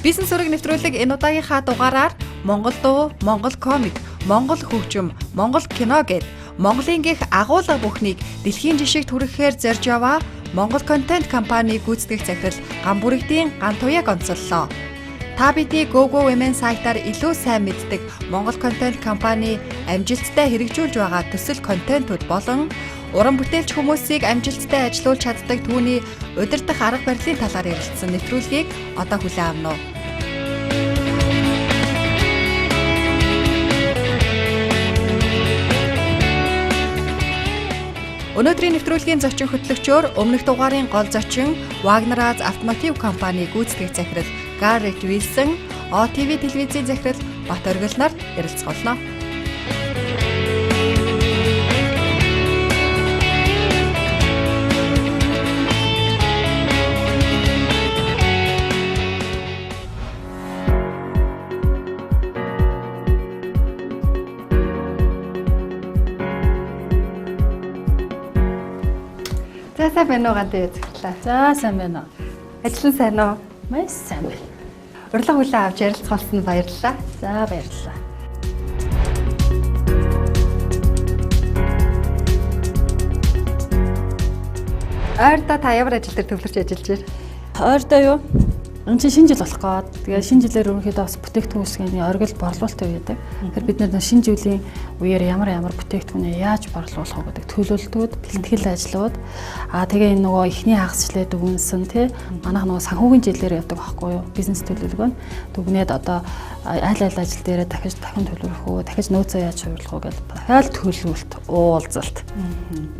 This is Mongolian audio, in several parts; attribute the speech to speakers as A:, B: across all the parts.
A: Бизнес ураг нэвтрүүлэг энэ удаагийнхаа дугаараар Монгол дуу, Монгол комик, Монгол хөгжим, Монгол кино гэд Монголын гих агуулга бүхнийг дэлхийн жишигт хүрэхээр зорж яваа Монгол контент компани гүйцэтгэх захирал Гамбүрэгдийн Ган Туяаг онцоллоо. Та бидний GoGo Women сайтаар илүү сайн мэддэг Монгол контент компани амжилттай хэрэгжүүлж байгаа төсөл контентууд болон уран бүтээлч хүмүүсийг амжилттай ажилуулж чаддаг түүний удирдах арга барилын талаар ярилцсан нэвтрүүлгийг одоо хүлээн авна уу. Өнөөдрийн нэвтрүүлгийн зочин хөтлөгчөөр өмнөх дугаарын гол зочин Wagner-Az автомотив компани гүйцэтгэх захирал Garrett Wilson, OTV телевизийн захирал Бат Оргил нар ярилцгаулна.
B: За сайн байна уу Гантай зөвлөө.
C: За сайн байна уу.
B: Ажил нь сайн уу?
C: Маш сайн байна.
B: Урилга хүлээн авч ярилцгаалсан баярлалаа.
C: За баярлалаа.
B: Ойрдоо та ямар ажил дээр төвлөрч ажиллаж байна?
C: Ойрдоо юу? Энэ чинь шинэ жил болох гээд. Тэгээ шинэ жилээр ерөнхийдөө бас бүтээгдэхүүн үсгийн оргил борлуулалт байдаг. Тэгэхээр бид нэр шинэ жилийн үеэр ямар бүтээгдэхүүнээ яаж борлуулах вэ гэдэг төлөвлөлтүүд, бэлтгэл ажлууд. Тэгээ энэ нөгөө ихний хагасчлаад дүгнсэн тий. Манайх нөгөө санхүүгийн жилээр явдаг байхгүй юу? Бизнес төлөвлөгөө нь дүгнээд одоо аль ажил дээрээ дахин төлөвлөх үү, дахиж нөөцөө яаж хувирлах уу гэдэг дахиад төлөвлөлт, уулзалт.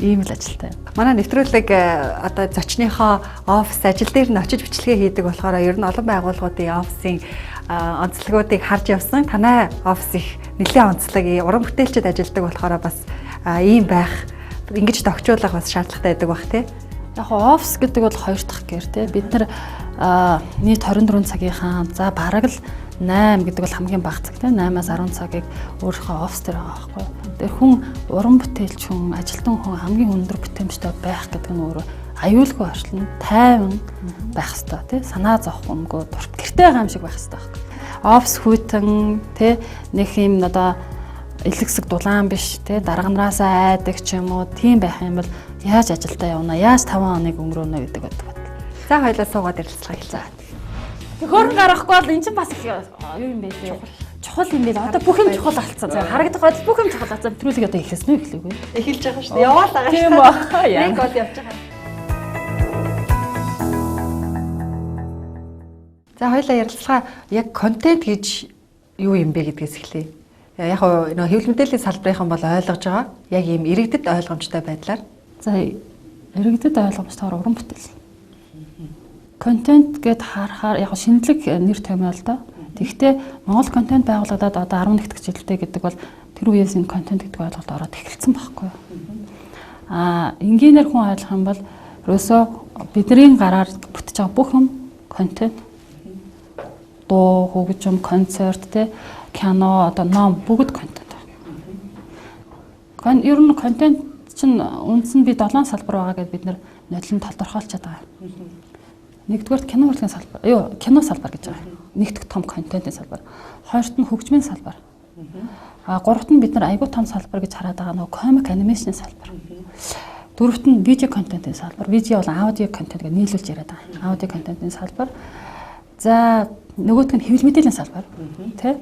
C: Ийм л ажилтай.
B: Манай нэвтрүүлэг одоо зочныхоо офис ажил дээр нь очиж бичлэгээ хийдэг болохоор ер нь олон байгууллагуудын офисын онцлогуудыг харж явсан. Танай офис их нэлээд онцлог, уран бүтээлчд ажилладаг болохоор бас ийм байх, ингэж тохижуулах бас шаардлагатай байдаг бах тий.
C: Яг офис гэдэг бол хоёр дахь гэр тий. Бид нар нийт 24 цагийнхаа за бараг л 8 гэдэг бол хамгийн бага цаг тий. 8-аас 10 цагийг өөрийнхөө офис дээр байгаа байхгүй. Тэр хүн уран бүтээлч хүн, ажилтан хүн хамгийн өндөр бүтээмжтэй байх гэдэг нь өөрөө аюулгүй орчлон тайван байх хэрэгтэй тий. Санаа зовхонгүй дурт гэртэй байгаа юм шиг байх хэрэгтэй байхгүй. Офис хүйтэн тий нэг юм одоо элэгсэг дулаан биш тий дарганараасаа айдаг ч юм уу тийм байх юм бол яаж ажилдаа явна, яаж 5 хоног өнгөрөөнө гэдэг бодлоо.
B: За хоёлаа суугаад ярилцлага хэлээ.
C: Хөрн гарахгүй бол эн чинь бас юу юм бэ тий. Чухал юм байна. Одоо бүх юм чухал болцсон. Харагдах бодол бүх юм чухал болцсон. Нэвтрүүлэг одоо эхэлсэн үү эхлэв үү?
B: Эхэлж байгаа шүү дээ. Яваалаа.
C: Тийм үү.
B: Нэг гол явж байгаа. За хоёлаа ярилцлага яг контент гэж юу юм бэ гэдгээс эхлэе. Яг нөгөө хэвлэл мэдээллийн салбарынхан бол ойлгож байгаа. Яг ийм иргэдэд ойлгомжтой байдлаар.
C: За иргэдэд ойлгомжтойгоор уран бүтээл. Контент гэд харахаар яг шинэлэг нэр томьёо л доо. Тэгэхдээ Монгол контент байгууллагад одоо 11 дахь жилдээ гэдэг бол тэр үеэс энэ контент гэдэг ойлголт ороод эхэлсэн байхгүй юу? Энгийнээр хүн ойлгох юм бол ерөөсөө бидний гараар бүтэж байгаа бүх юм контент. Дуу, хөгжим, концерт, кино, одоо ном бүгд контент. Ер нь контент чинь үндс нь би 7 салбар байгаа гэдээ бид нодлон тодорхойлчиход байгаа. Нэгдүгээр кино урлагийн салбар. Кино салбар гэж байгаа. Нэгдүгээр том контентын салбар. Хоёрт нь хөгжмийн салбар. Гуравт нь бид нар айгуу том салбар гэж хараад байгаа нөгөө комик анимашны салбар. Дөрөвт нь видео контентын салбар. Видео бол аудио контент гэж нийлүүлж яриад байгаа. Аудио контентын салбар. За нөгөөх нь хэвлэл мэдээллийн салбар. Тэ?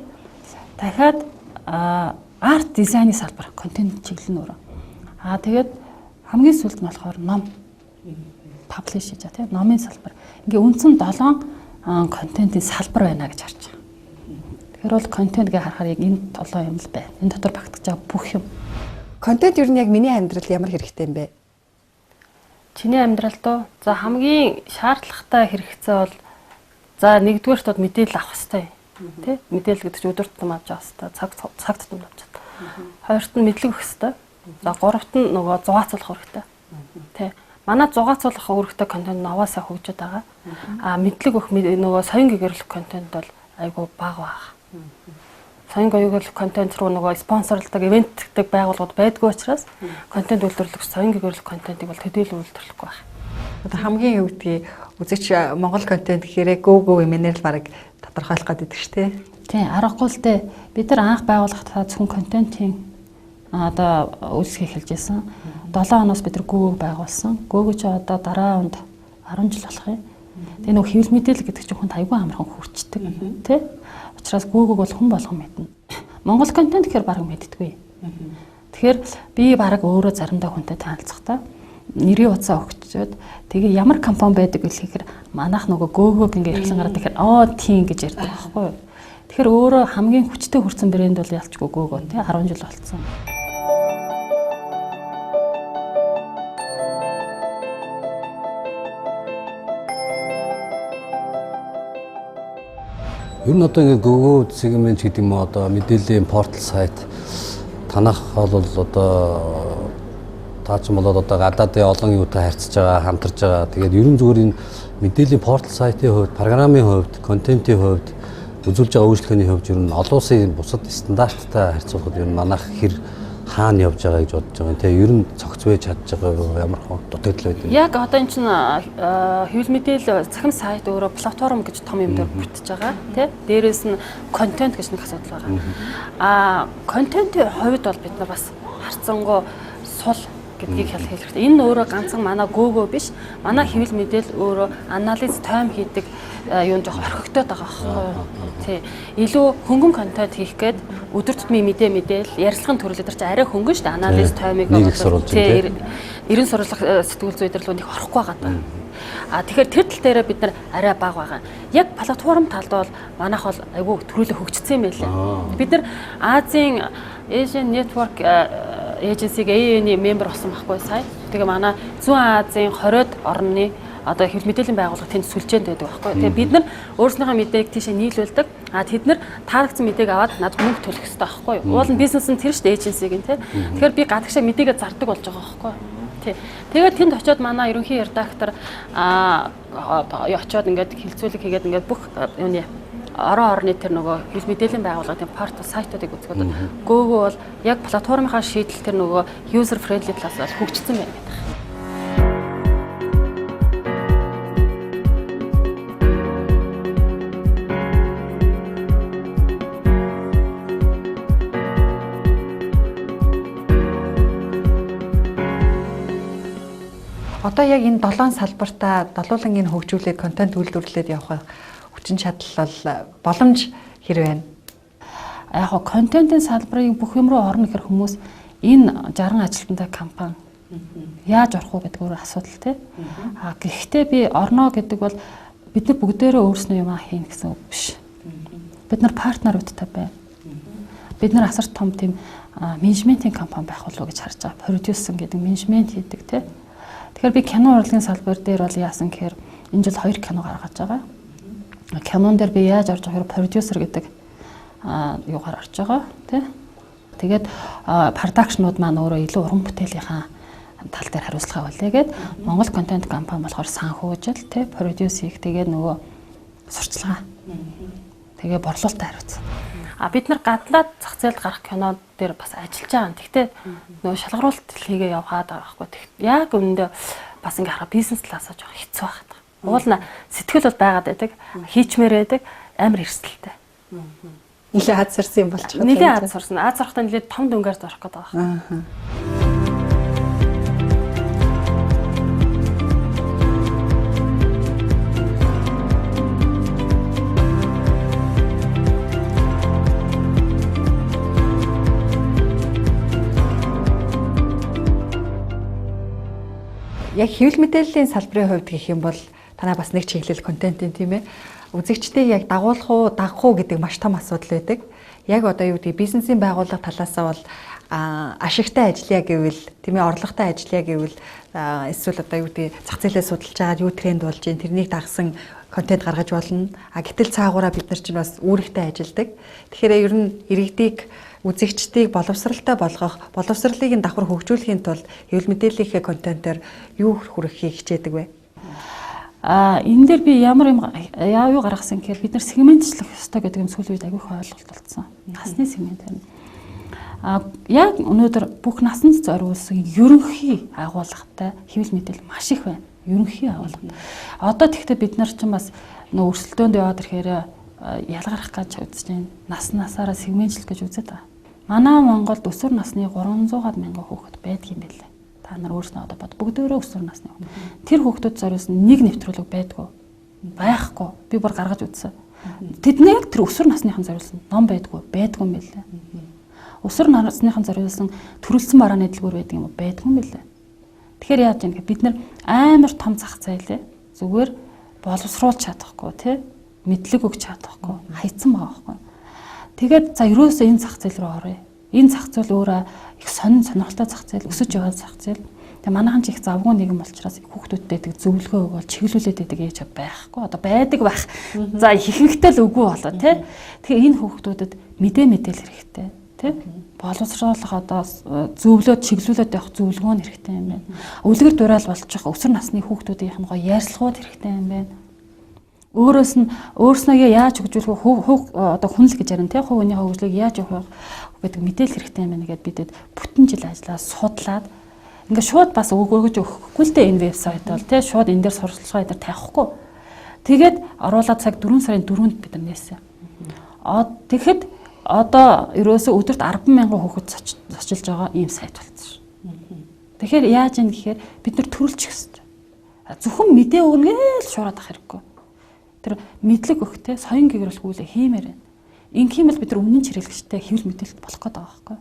C: Дахиад арт дизайны салбар, контент чиглэл нь өөрөө. Тэгээд хамгийн сүүлд нь болохоор ном паблиш хийж байгаа тийм номын салбар. Ингээ үндсэн 7 контентын салбар байна гэж харж байгаа. Тэгэхээр бол контент гэж харахаар яг энэ 7 юм л байна. Энэ дотор багтаж байгаа бүх юм.
B: Контент ер нь яг миний амьдралд ямар хэрэгтэй юм бэ?
C: Чиний амьдралд за хамгийн шаардлагатай хэрэгцээ бол за нэгдүгээрт бол мэдээлэл авах хэрэгтэй. Тэ? Мэдээлэл гэдэг чинь өдөр тутам авч явах хэрэгтэй. Цаг тутам авч чадах. Хоёрт нь мэдлэг өгөх хэрэгтэй. За гуравт нь нөгөө зугаацуулах хэрэгтэй. Тэ? Манай зугаацуулах үүрэгтэй контент наваасаа хөгжөд байгаа. Мэдлэг өгөх нөгөө соён гэгэрэлх контент бол айгүй бага байгаа. Соён гэгэрэлх контент руу нөгөө спонсорлдог ивент гэдэг байгууллагууд байдгүй учраас контент үйлдвэрлэгч соён гэгэрэлх контентыг бол төдийлөн үйлдвэрлэхгүй байна.
B: Одоо хамгийн юу гэдгийг үзэгч Монгол контент гэхээрээ GoGo Women-ээр л баг тодорхойлох гэдэг шүү дээ.
C: Тийм, аргагүй л дээ. Бид нар анх байгуулахдаа зөвхөн контентын одоо үйлчлэг эхэлж байсан. 7 оноос бид нар Google байгуулсан. Google ч одоо дараа онд 10 жил болох юм. Тэгээ нөгөө хэвлэл мэдээлэл гэдэг чинь хүнд аягүй амархан хүрчдэг тий. Учираас Google бол хүн болгон мэднэ. Монгол контент гэхээр бараг мэддэггүй. Тэгэхээр би бараг өөрөө заримдаа хүнтэй танилцахдаа нэрийн утсаа өгчөөд тэгээ ямар компани байдаг вэ гэхээр манайх нөгөө Google ингээ ирсэн гараад тэгэхээр тийм гэж ярьдаг байхгүй юу. Тэгэхээр өөрөө хамгийн хүчтэй хүрсэн брэнд бол ялчгүй Google тий 10 жил болцсон.
D: Ер нь одоо ингээд Google сегмент гэдэг юм одоо мэдээллийн портал сайт танах бол одоо таач болоод одоо гадаадын олон юутай харьцаж байгаа, хамтарч байгаа. Тэгээд ерөн зүгээр энэ мэдээллийн портал сайтын хувьд, программын хувьд, контентын хувьд үзүүлж байгаа үйлчлэгээний хувьд ер нь олон улсын бусад стандарттай харьцуулахад ер нь манайх хэр хаана явж байгаа гэж бодож байгаа. Тэгээ ер нь цогц байж чадж байгаа ямар хон дутагдал байдаг. Яг
C: одоо энэ чинь хэвлэл мэдээлэл цахим сайт өөрөө платформ гэж том юм дээр бүрдэж байгаа тий. Дээрээс нь контент гэж нэг асуудал байгаа. Контентын хувьд бол бид нар бас харцангуй сул гэдгийг хэлэх хэрэгтэй. Энэ өөрөө ганцхан манай Google биш. Манай хэвлэл мэдээлэл өөрөө анализ тайм хийдэг юун жоох орхигдоод байгаа байхгүй юу? Тий. Илүү хөнгөн контент хийх гээд өдөр тутмын мэдээлэл ярилцлагын төрлөөр чи арай хөнгөн шүү дээ. Анализ таймыг тий 90 сурвалж сэтгүүл зүй дээр л нэг орохгүй байгаа. Тэгэхээр тэр тал дээр бид нар арай бага байгаа. Яг платформ талд бол манайх бол айгүй төрөлө хөгжсөн юм байлаа. Бид нар Азийн Asian Network Agency-гийн AAN-ийн мембер болсон байхгүй сая. Тэгээ манай Зүүн Азийн 20-од орны одоо хэвлэл мэдээллийн байгууллага тэнд сүлжээнд байдаг байхгүй. Тэгээ бид нар өөрснийхөө мэдээг тийшээ нийлүүлдэг. Тэд нар таалагдсан мэдээг аваад надад мөнгө төлөх хэрэгтэй байхгүй. Уул нь бизнес нь тэр шүү дээ эйженсигийн тий. Тэгэхээр би гадагшаа мэдээгээ зардаг болж байгаа байхгүй. Тий. Тэгээд тэнд очиод манай ерөнхий редактор очиод ингээд хилцүүлэг хийгээд ингээд бүх юуны орон орны тэр нөгөө хэвлэл мэдээллийн байгууллагын портал сайтуудыг үзэхэд Google бол яг платформынхаа шийдэл тэр нөгөө user friendly талаас бол хөгжсөн байна гэдэг.
B: Одоо яг энэ 7 салбартаа долуулан энэ хөгжүүлээд контент үйлдвэрлээд явах хүчин чадал бол боломж хэр байна?
C: Яг нь контентын салбарын бүх юм руу орно гэхэр хүмүүс энэ 60 ажилтнтай компани яаж орох уу гэдэг өөр асуудал тий. Гэхдээ би орно гэдэг бол бид нар бүгдээрээ өөрснөө юм хийн гэсэн үг биш. Бид нар партнеруудтай байна. Бид нар асар том тийм менежментийн компани байх болов уу гэж харж байгаа. Продюсер гэдэг менежмент хийдэг тий. Тэгэхээр би кино урлагийн салбар дээр бол яасан гэхээр энэ жил 2 кино гаргаж байгаа. Кинон дээр би яаж орж байгаа продюсер гэдэг юугаар орж байгаа тий. Тэгээд продакшнууд маань өөрөө илүү уран бүтээлийнхаа тал дээр хариуцлага үлээгээд Монгол контент компани болохоор санхүүжил тий продюсинг тэгээд нөгөө сурчлагаа. Тэгээ борлуулалтаа хариуцсан. Бид нар гаднаад зах зээлд гарах кино дээр бас ажиллаж байгаа. Гэхдээ нөгөө шалгаруулалт хийгээ явгаад байгаа байхгүй. Яг үүндээ бас ингээ хараа бизнес талаасаа жоох хэцүү байгаа. Уулна сэтгэл бол байгаад байдаг. Хийчмээр байдаг. Амар эрсдэлтэй.
B: Нилээ хад сарсан юм болж байгаа.
C: Нилээ хад сарсан. Аз сурахтаа нилээ том дүнгээр зорох гэдэг байгаа.
B: Яг хэвлэл мэдээллийн салбарын хувьд гэх юм бол танай бас нэг чиглэл контентын тийм ээ. Үзэгчдийг яг дагуулах уу, дагах уу гэдэг маш том асуудал байдаг. Яг одоо юу гэдэг бизнесийн байгууллага талаасаа бол ашигтай ажиллая гэвэл тийм ээ орлоготой ажиллая гэвэл эсвэл одоо юу гэдэг зах зээлээ судалж байгаа юу тренд болж байна тэрнийг дагсан контент гаргаж болно. Гэтэл цаагаараа бид нар чинь бас үүрэгтэй ажилдаг. Тэгэхээр ер нь иргэдийг үзэгчдийг боловсралтай болгох, боловсралыг нь давхар хөгжүүлэхийн тулд хэвлэл мэдээллийн контентоор юу хүрэхийг хичээдэг вэ?
C: Энэ дээр би ямар юм юу гаргасан гэхээр бид нар сегментлэх ёстой гэдэг юм сүүлийн үед агиох ойлголт болсон. Насны сегмент байна. Яг өнөөдөр бүх насанд зориулсан ерөнхий агуулгатай хэвлэл мэдээлэл маш их байна. Ерөнхий агуулга. Одоо тэгтээ бид нар ч бас нөө өрсөлдөөнд яваад ирэхээр ялгарах гэж үзэж байна. Насаараа сегментчлэх гэж үзээд байгаа. Манай Монголд өсвөр насны 300 мянган хүүхэд байдгийн байлээ. Та нар өөрснөө одоо бод бүгдөө өсвөр насны. Тэр хүүхдүүд зориулсан нэг нэвтрүүлэг байдгүй. Байхгүй. Би бүр гаргаж үзсэн. Тэдний яг тэр өсвөр насныхан зориулсан ном байдгүй юм байлээ. Өсвөр насныхан зориулсан төрөлсөн барааны дэлгүүр байдаг юм уу? Байдгүй юм байлээ. Тэгэхээр яаж юм гэхээр бид нар амар том зах зээлээ зүгээр боловсруулж чадахгүй тий мэдлэг өгч чадахгүй хайцсан байгаа байхгүй. Тэгээд за ерөөсөө энэ зах зээл рүү оръё. Энэ зах зээл өөрөө их сонирхолтой зах зээл, өсөж байгаа зах зээл. Тэгээ манайхан ч их завгүй нийгэм болчраас хүүхдүүдтэй тэг зөвлөгөө өгөөл чиглүүлээд байдаг ээж байхгүй. Одоо байдаг байх. За ихэнхдээ л үгүй болоо тий. Тэгэхээр энэ хүүхдүүдэд мэдээлэл хэрэгтэй тий. Боловсруулах одоо зөвлөд чиглүүлээд явах зөвлөгөө нь хэрэгтэй юм байна. Үлгэр дурайл болчих өсвөр насны хүүхдүүдийнх нь гоё ярьцлагууд хэрэгтэй юм байна. Өөрснөө яаж хөгжүүлэх одоо хүнл гэж ярина тий хувийн хөгжлийг яаж явах гэдэг мэдээлэл хэрэгтэй юм байна гэдээ бидэд бүтэн жил ажиллаад судлаад ингээ шууд бас өгөөж өгөхгүй л дээ энэ вебсайт бол тий шууд энэ дээр сурталчилгаа дээр тавихгүй. Тэгээд оруулаад цаг 4 сарын 4-нд бид нар нээсэн. Тэгэхэд одоо ерөөсөө өдөрт 10,000 хүүхэд зочилж байгаа ийм сайт болсон шүү. Тэгэхээр яаж юм гэхээр бид нар төрөлчих хэрэгтэй. Зөвхөн мэдээ өгнгээл шуураад ах хэрэггүй. Тэр мэдлэг өгтэй соён гэрүүлгүүлээ хиймээр байна. Ингээм л бид нар үнэн чирэлгчтэй хэвлэл мэдээлэлт болох гэдэг байгаа байхгүй.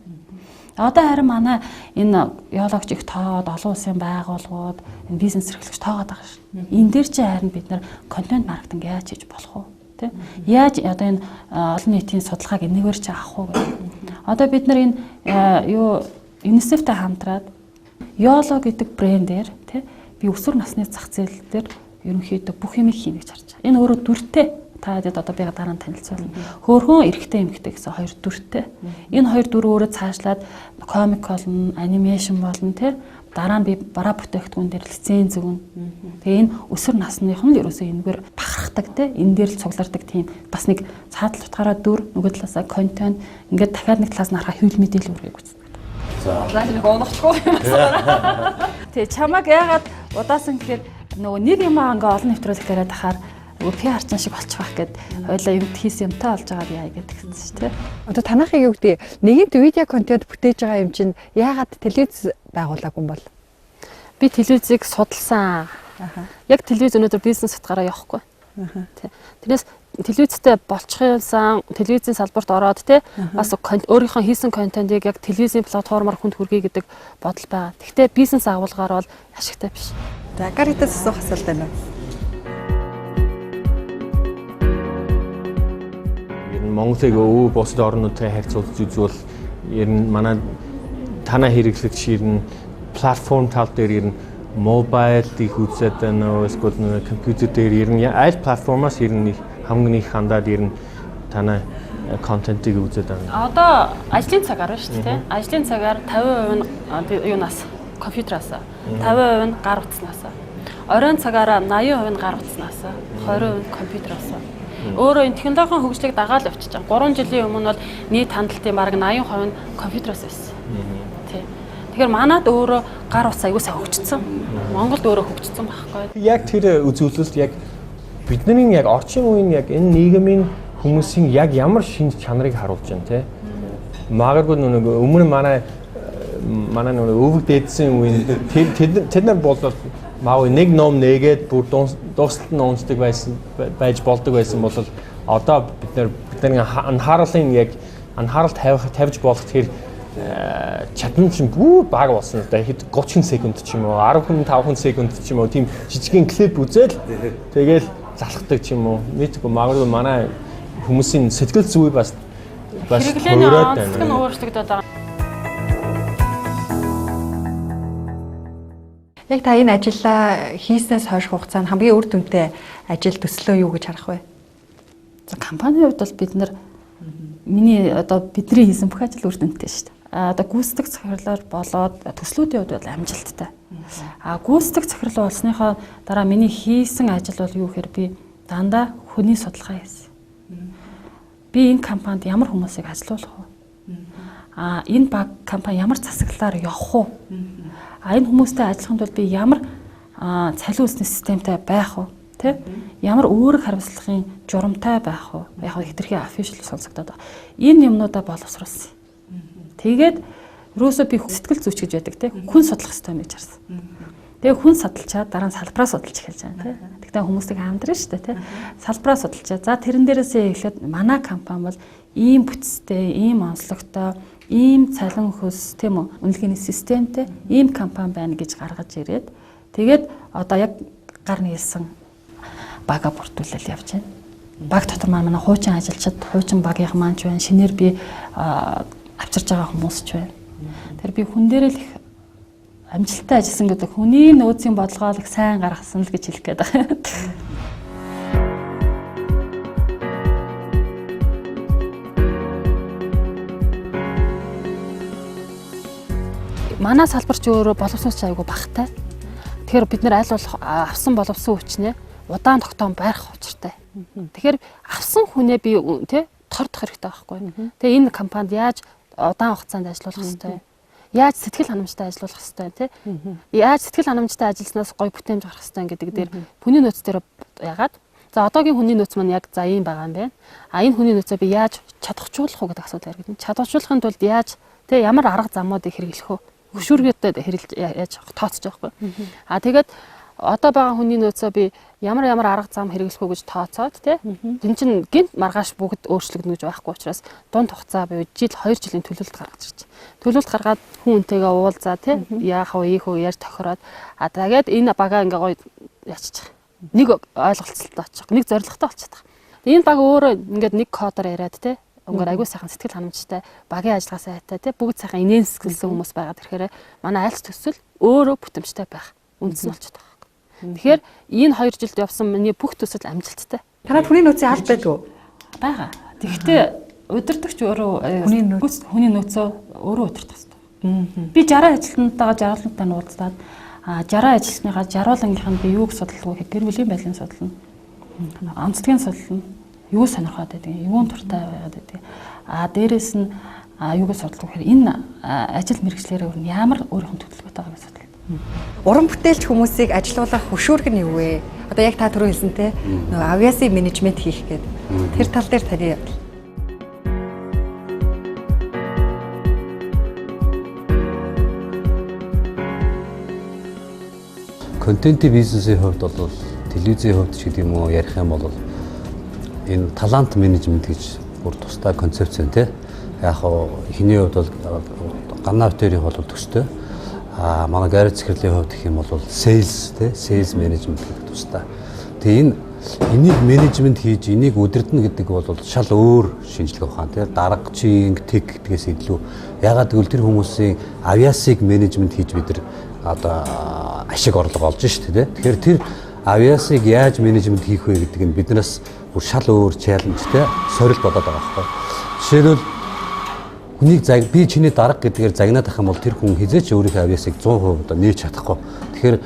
C: Одоо харин манай энэ биологч их тоод олон улсын байгууллагууд энэ бизнес эрхлэгч тоогоод байгаа шүү. Энэ дээр чи харин бид нар контент маркетинг яаж хийж болох вэ? Яаж одоо энэ олон нийтийн судалгааг энэгээр чи авах уу гэх. Одоо бид нар энэ UNICEF-тэй хамтраад YOLO гэдэг брэндээр тий би өсвөр насны зах зээл дээр ерөнхийдөө бүх юм хийнэ гэж харж байгаа. Энэ өөрөө дүртэй. Та хэд одоо би дараа нь танилцуулна. Хөөрхөн эрэгтэй эмэгтэй гэсэн хоёр дүртэй. Энэ хоёр дүр өөрөө цаашлаад комик болно, анимашн болно тий. Дараа нь би бараа бүтээгдэхүүн дээр лиценз өгнө. Тэгээ энэ өсвөр насных нь л ерөөсөө энэгээр бахархдаг тий. Энэ дээр л цуглардаг тийм бас нэг цаадал утгаараа дүр нөгөө талаасаа контент ингээд дахиад нэг талаас нь харахаа хэвлэл мэдээлэл үргэлж үздэг. За нэг онохгүй юм байна. Тий чамаг яагаад удаасан гэхээр нөгөө нэг юм ингээ олон нэвтрүүлэг яриад ахаар PR чан шиг болчих واخ гэд хоёлаа юмд хийсэн юмтай болж байгаа би яа гэдэг чинь тий.
B: Одоо танахыг юу гэдэг нэгэнт видео контент бүтээж байгаа юм чинь яагаад телевиз байгуулаагүй юм бол?
E: Би телевизийг судалсан. Яг телевиз өнөөдөр бизнес утгаараа явахгүй. Тэрнээс телевизтэй болчихсон телевизийн салбарт ороод тий бас өөрийнхөө хийсэн контентыг яг телевизийн платформоор хүнд хүргэе гэдэг бодол байгаа. Гэхдээ бизнес агуулгаар бол ашигтай биш.
B: За Гаритас асуух асуулт байна уу?
F: Монголыг өвөө бусад орнуудтай харьцуулж үзвэл ер нь манай танаа хэрэглэгч ер нь платформ тал дээр ер нь мобайл их үзээд байна. Эсвэл компьютер дээр ер нь аль платформоос ер нь хамгийн их хандаад ер нь танаа контентыг үзээд байна.
E: Одоо ажлын цагаар шүү дээ. Ажлын цагаар 50% нь юунаас компьютераас 50% нь гар утаснаас. Оройн цагаараа 80% нь гар утаснаас, 20% нь компьютераас. Өөрөө энэ технологийн хөгжлийг дагаад явчихж байгаа. 3 жилийн өмнө бол нийт хандлтын бараг 80% нь компьютераас байсан. Тий. Тэгэхээр манад өөрөө гар утас аягүй сайн хөгжсөн. Монголд өөрөө хөгжсөн байхгүй.
F: Яг тэр үзүүлэлт яг бидний яг орчин үеийн яг энэ нийгмийн хүмүүсийн яг ямар шинж чанарыг харуулж байна те. Магадгүй нөгөө өмнө манай нөгөө өвөг дээдсэн үеийн тэд нар бол маа нэг ном нээгээд бүр дуустал нь унцдаг байж болдог байсан бол одоо бидний анхаарлын яг анхаарал тавьж болох тэр чадна чинь бүр бага болсон. Хэд 30 секунд ч юм уу 15 секунд ч юм уу тийм жижигхэн клип үзэл тэгэл залхдаг ч юм уу. Мэдгүй магадгүй манай хүмүүсийн сэтгэл зүй бас
E: хэрэглээний онцлог нь өөрчлөгдөд байгаа.
B: Яг та энэ ажлаа хийснээс хойш хугацаанд хамгийн үр дүнтэй ажил төслөө юу гэж харах вэ?
C: За компанийн хувьд бол бид нар бидний хийсэн бүх ажил үр дүнтэй шүү дээ. Одоо гүйцэтгэх захирлаар болоод төслүүдийн хувьд бол амжилттай. Гүйцэтгэх захирлаа болсныхоо дараа миний хийсэн ажил бол юу гэхээр би дандаа хүний судалгаа хийсэн. Би энэ компанид ямар хүмүүсийг ажилуулах вэ? Энэ компани ямар засаглалаар явах вэ? Энэ хүмүүстэй ажиллахын тулд би ямар цалин үлсний системтэй байх вэ? тий? Ямар өөрөг хариуцлагын журамтай байх вэ? Яг хэтэрхий official сонсогдоод байгаа. Энэ юмнуудаа боловсруулсан. Тэгээд ерөөсөө би сэтгэл зүйч гэж байдаг тий? Хүн судлах хэрэгтэй юм гэж харсан. Тэгээ хүн судалчаад дараа нь салбараа судалж эхэлж байгаа тий. Тэгтээ хүмүүсийг хаамдраа шүү дээ тий. Салбараа судалчаад за тэрэн дээрээсээ эхлээд манай компани бол ийм бүтцтэй, ийм онцлогтой, ийм цалин хөлс тийм үү? Үнэлгээний системтэй ийм компани байна гэж гаргаж ирээд тэгээд одоо яг гар нийлсэн бага бүрдүүлэл явж байна. Баг дотор манай хуучин ажилчид, хуучин багийнхан маань ч байна. Шинээр би авчирж байгаа хүмүүс ч байна. Тэр би хүн дээрээ л их амжилттай ажилласан гэдэг хүний нөөцийн бодлогоог сайн гаргасан л гэж хэлэх гээд байгаа. Манай салбар ч өөрөө боловсруулалт аягүй багтай. Тэгэхээр бид нэр аль болох авсан боловсон хүчнээ удаан тогтоом барих учиртай. Тэгэхээр авсан хүнээ би тий тордох хэрэгтэй байхгүй. Тэгээ энэ компанид яаж удаан хугацаанд ажиллах хэрэгтэй вэ? Яаж сэтгэл ханамжтай ажиллах хэрэгтэй тий? Яаж сэтгэл ханамжтай ажилласнаас гоё бүтээмж гарах хэрэгтэй гэдэг дээр хүний нөөц дээр яагаад? За одоогийн хүний нөөц маань яг за ийм байгаа юм байна. А энэ хүний нөөцөө би яаж чадахжуулах уу гэдэг асуудал яригдана. Чадахжуулахын тулд яаж тий ямар арга замуудыг хэрэглэх вэ? Хөшүүргөдөд хэрэглэж яаж тооцож байгаа байхгүй. А тэгээд одоо байгаа хүний нөөцөө би ямар арга зам хэрэглэх үү гэж тооцоод тий. Тэн чин гинт маргааш бүгд өөрчлөгдөн гэж байхгүй учраас дунд хугацаа буюу жил 2 жилийн төлөвлөлт гаргаж ирж. Төлөвлөлт гаргаад хүн үнтэйгээ уулзаа тий. Яах вэ, ийх үү яаж тохироод а тэгээд энэ багаа ингээ гоё яччих. Нэг ойлголцолтой очих, нэг зорилготой болчиход. Энэ баг өөрөө ингээд нэг кодоор яриад тий. Өнгөр аягүй сайхан сэтгэл ханамжтай, багийн ажиллагаа сайтай тий. Бүгд сайхан инээнсгэлсэн хүмүүс байгаад ирэхээр манай айлч төсөл өөрөө бүтэмжтэй байх үндэс нь болчиход байгаа. Тэгэхээр энэ 2 жилд явсан миний бүх төсөл амжилттай.
B: Танад хүний нөөцийн аль байдгүй
C: байгаа. Тэгэхдээ удирдахч өөрөө хүний нөөцөө өөрөө удирдах хэрэгтэй. Би 60 ажилтнуудаа жаргалтай нь уулзаад 60 ажилтныхаа жаргалангийнх нь би юуг судалгаа гэх гэр бүлийн байдлын судална. Онцлогийн судална. Юу сонирхоод байдаг, юун туртай байгаад байдаг. Дээрээс нь юуг судалгаа гэхээр энэ ажил мэргэжлэрээ ямар өөрийнх нь төлөвлөгөөтэй байгааг судална.
B: Уран бүтээлч хүмүүсийг ажилуулах хөшүүрэг нь юу вэ? Одоо яг та түрүү хэлсэн те нөгөө авиасын менежмент хийх гэдэг. Тэр тал дээр таны явдал.
D: Контентын бизнесийн хувьд бол телевизийн хувьд ч гэдэг юм уу ярих юм бол энэ талант менежмент гэж бүр тусдаа концепц байна те. Яг хиний хувьд бол ганнав төрийн бол төстэй. Манай гараж захирлын хувьд гэх юм бол sales те sales management гэдэг тусдаа. Тэгээ энийг менежмент хийж энийг удирдна гэдэг бол шал өөр шинжилгээ ухаан те даргачийн тех гэдгээс илүү ягаад гэвэл тэр хүмүүсийн авиасыг менежмент хийж бид нар одоо ашиг орлого олж шүү дээ. Тэгэхээр тэр авиасыг яаж менежмент хийх вэ гэдэг нь биднээс бүр шал өөр чаленжтэй сорилт болоод байгаа байхгүй. Жишээлбэл хүнийг би чиний дарга гэдгээр загнаад ах юм бол тэр хүн хизээч өөрийнхөө авиасыг 100% одоо нээж чадахгүй. Тэгэхээр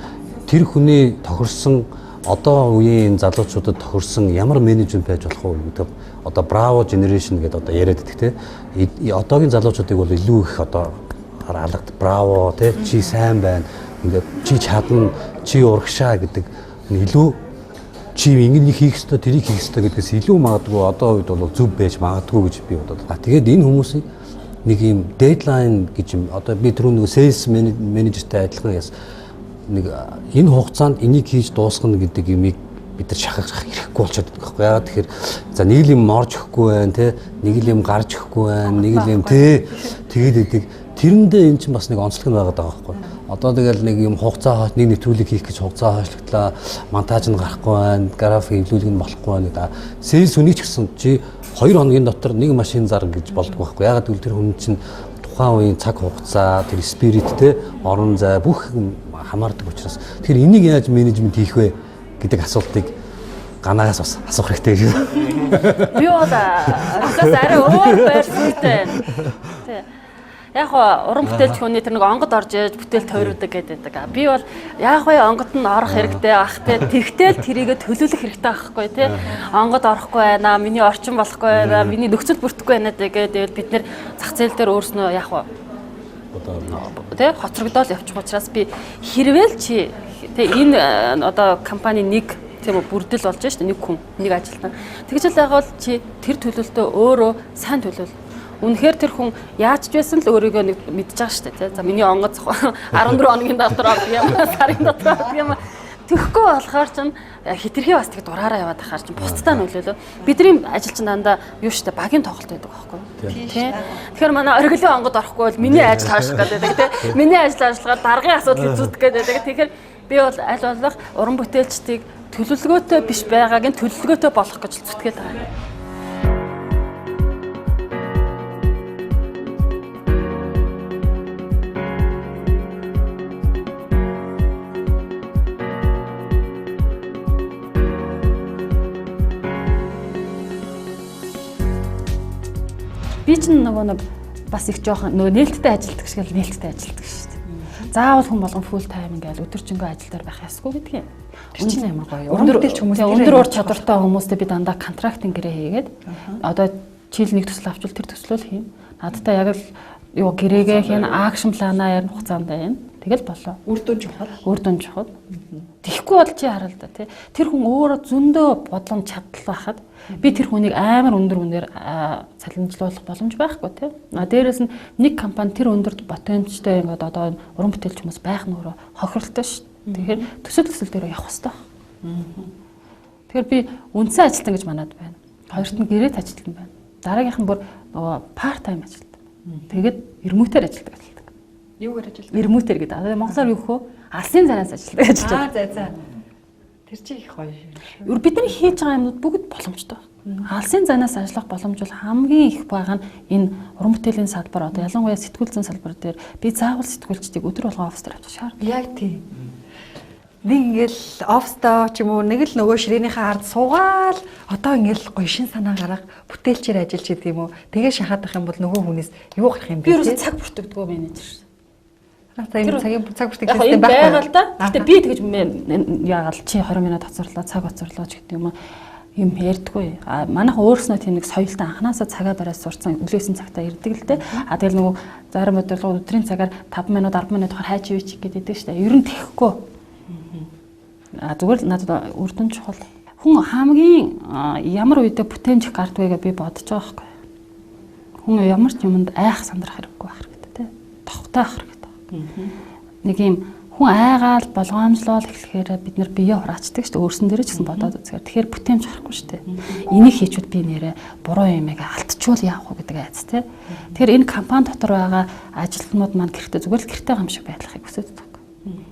D: тэр хүний тохирсон одоо үеийн залуучуудад тохирсон ямар менежмент байж болох вэ гэдэг одоо Bravo generation гэдэг одоо яриад идэх те. Одоогийн залуучуудыг бол илүү их одоо хаалгад Bravo те чи сайн байна. Ингээд чи чадна, чи урагшаа гэдэг илүү чи ингэ хийх ёстой, тэрийг хийх ёстой гэдгээс илүү магадгүй одоо үед бол зөв байж магадгүй гэж би бодод. Тэгээд энэ хүмүүсийг нэг юм дедлайн гэж юм одоо би түрүү нэг sales менежертэй адилхан яс нэг энэ хугацаанд энийг хийж дуусгана гэдэг юмыг бид нар шахах хэрэггүй болчиход байгаа байхгүй яа тэгэхээр за нэг юм орж өгөхгүй байх те нэг юм гарч өгөхгүй байх нэг юм те тэгээд идэг тэрэндээ эн чинь бас нэг онцлог нь байгаад байгаа байхгүй одоо тэгэл нэг юм хугацаа нэг нэвтрүүлэг хийх гэж хугацаа хойшлогдлаа монтаж нь гарахгүй байна график эвлүүлэг нь болохгүй байна гэдэг sales хүнийг ч гэсэн чи 2 хоногийн дотор нэг машин зар гэж болдгоо байхгүй ягаад гэвэл тэр хүн чинь тухайн үеийн цаг хугацаа тэр спирит те орон зай бүх хамаардаг учраас тэгэхээр энийг яаж менежмент хийх вэ гэдэг асуултыг ганаагаас бас асуух хэрэгтэй шүү.
E: Би бол арай өөр байрсантай. Яг уран бүтээлч хүний тэр нэг онгод орж яаж бүтээл тойруудаг гэдэг. Би бол яг онгод нь орох хэрэгтэй ах те. Тэгтэл тэрийгэ төлөвлөх хэрэгтэй байхгүй те. Онгод орохгүй байна, миний орчин болохгүй байна, миний нөхцөл бүрдэхгүй байна гэдэг бид нэр зах зээл дээр өөрснөө яг те хоцрогдоод явчих учраас би хэрвэл чи те энэ одоо компани нэг тийм үү бүрдэл болж штэ нэг хүн нэг ажилтан. Тэгж л байгаа бол чи тэр төлөвлөлтөө өөрөө сайн төлөвлөл. Үнэхээр тэр хүн яаж ч байсан л өөрийгөө нэг мэдж байгаа штэ тий. За миний онгоц 14 хоногийн дотор авдаг юм сарын дотор авдаг юм. Тэхгүй болохоор ч хитрхи бас тэг дураараа яваад ахаар ч бусдаа нөлөөлөө. Бидний ажил чинь дандаа юу штэ багийн тоглолт байдаг байхгүй юу? Тий. Тэгэхээр манай оргилын онгод орохгүй бол миний ажил хааших гэдэг тий. Миний ажил ажиллагаа даргын асуудал үзүүлдэг гэдэг. Тэгэхээр би бол аль болох уран бүтээлчдийг төлөвлөгөөтэй биш байгааг нь төлөвлөгөөтэй болгох гэж зүтгээд байгаа. Би чинь нөгөө нэг бас их жоохон нөгөө нээлттэй ажилтдаг шиг л нээлттэй ажилтдаг шүү дээ. Заавал хүн болгон full time ингээл өдөржингөө ажил дээр байх ёсгүй гэдэг юм.
B: Тэр чинь ямар гоё.
E: Өндөр ур чадвартай хүмүүстэй би дандаа контрактын гэрээ хийгээд одоо чийл нэг төсөл авчвал тэр төслөө л хийн. Надтай яг л юу гэрээгээ хийн, акшн планаа ярих хугацаанд байна. Тэгэл болоо.
B: Үр дүн чухал.
E: Үр дүн чухал. Тэгэхгүй бол чи хараа л да тий. Тэр хүн өөрөө зөндөө бодлон чадал байхад би тэр хүнийг амар өндөр үнээр цалинжлуулах боломж байхгүй тий. Дээрээс нь нэг компани тэр өндөрт потенцтэй ингээд одоо уран бүтээлч хүмүүс байх нь өөрөө хохиролтой шүү. Тэгэхээр төсөл дээр явах хэрэгтэй. Тэгэхээр би үндсэн ажилтан гэж манад байна. Хоёрт нь гэрээт ажилтан байна. Дараагийнх нь бүр нөгөө part time ажилтан. Тэгээд эрмүүтээр ажилтдаг.
B: Юугаар ажилладаг?
E: Эрмүүтэр гэдэг. Одоо монголоор юу гэх вэ? Алсын занаас ажилладаг гэж байна.
B: За. Тэр чинь их гоё шүү.
E: Бидний хийж байгаа юмнууд бүгд боломжтой байна. Алсын занаас ажиллах боломж бол хамгийн их байгаа нь энэ уран бүтээлийн салбар одоо ялангуяа сэтгүүл зүйн салбар дээр би заавал сэтгүүлчдийг өдөр болгон офс дээр авчих шаардлагатай.
B: Яг тийм. Нэг ингээл офстоо ч юм уу нэг л нөгөө ширээнийхээ ард суугаал одоо ингээл гоё шин санаа гарах бүтээлчээр ажиллаж идэг юм уу. Тэгээ шахаад ах юм бол нөгөө хүнээс юу гарах юм бэ?
E: Би ерөөсөө цаг бүртгэдэггүй менежер шүү.
B: Энэ цагийн цаг бүртгэх
E: систем
B: систем
E: байгаа л да. Гэтэ би тэгж яагаад чи 20 минут хоцорлоо цаг хоцорлоо ч гэдэг юм ярьдаггүй. Манайх өөрснөө тийм нэг соёлтой анханасаа цагаа бариад сурцсан өглөөсөн цагтаа ирдэг л дээ. Тэгэл нөгөө зарим өдрөө өдрийн цагаар 5 минут 10 минутаар хайж ивч гэдэг шүү дээ. Ер нь тэхгүй. Зүгээр л надад үр дүн чухал. Хүн хамгийн ямар үедээ бүтэмжих гардгүйгээ би бодож байгаа байхгүй. Хүн ямар ч юмд айх сандрах хэрэггүй байх хэрэгтэй тий. Товхтой ах хэрэгтэй. Нэг юм хүн айгаал болгоомжлол эхлэхээр бид нар бие хураачдаг шүү дээ. Өөрсөн дээрээ ч гэсэн бодоод үзэхээр тэгэхээр бүтэмж харахгүй шүү дээ. Энийг хийчүүд би нэрээ буруу юмыг алдчихвал яах вэ гэдэг айц тий. Тэгэхээр энэ компани дотор байгаа ажилтнууд маань гэртээ зүгээр л гэртээ гам шиг байдлахыг хүсэж байгаа.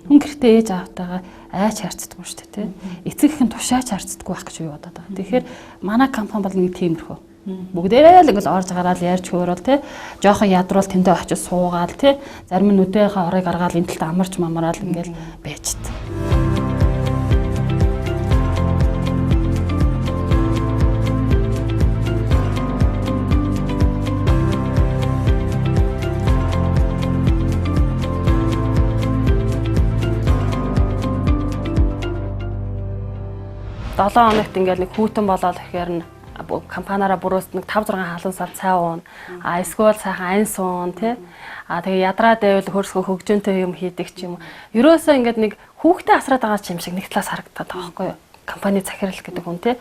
E: Хүн гэртээ ээж аавтайгаа айч харцдаггүй шүү дээ тий. Эцэг ихэн тушаач харцдаггүй байх гэж юу бодоод байгаа. Тэгэхээр манай компани бол нэг тиймэрхүү. Бүгдээрээ л ингээл орж гараад ярьж хөөрөл тий. Жохон ядруул тэндээ очиж суугаал тий. Зарим нь өдөөхийн орыг гаргаал энэ талд амарч мамраал ингээл байжт. Долоон хоногт ингээл нэг хүүтэн болоод ихээр нь компаниараа бүрөөс нэг 5-6 халуун сар цай уун. Эсвэл сайхан айн суун тий. Тэгээ ядраа дэвэл хөрсгөө хөгжөөнтэй юм хийдэг ч юм уу. Ерөөсөө ингээд нэг хүүхдээ асраад байгаа юм шиг нэг талаас харагдаад байгаа байхгүй юу? Компани захирал гэдэг хүн тий.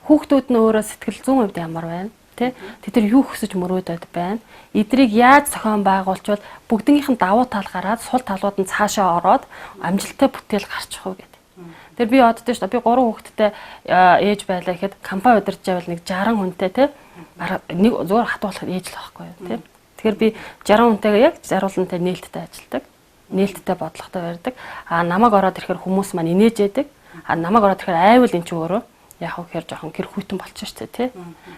E: Хүүхдүүд нь өөрөө сэтгэл 100% ямар байна тий. Тэд нар юу хүсэж мөрөөдөд байна. Эдрийг яаж зохион байгуулчвал бүгднийх нь давуу тал гараад сул талууд нь цаашаа ороод амжилттай бүтээл гарчих уу гэдэг. Тэр би оддоо шүү дээ. Би 3 хүүхэдтэй ээж байлаа гэхэд компани удирж байвал нэг 60 хүнтэй тий. Нэг зөөр хатуулах ээж л байхгүй юу тий. Тэгэхээр би 60 хүнтэйгээ яг заруулантай нээлттэй ажилдаг. Нээлттэй бодлоготой барьдаг. Намайг ороод ирэхээр хүмүүс маань инээж яадаг. Намайг ороод ирэхээр айвал эн чинь өөрөө яг гэхээр жоохон гэр хүйтэн болчих шүү дээ тий.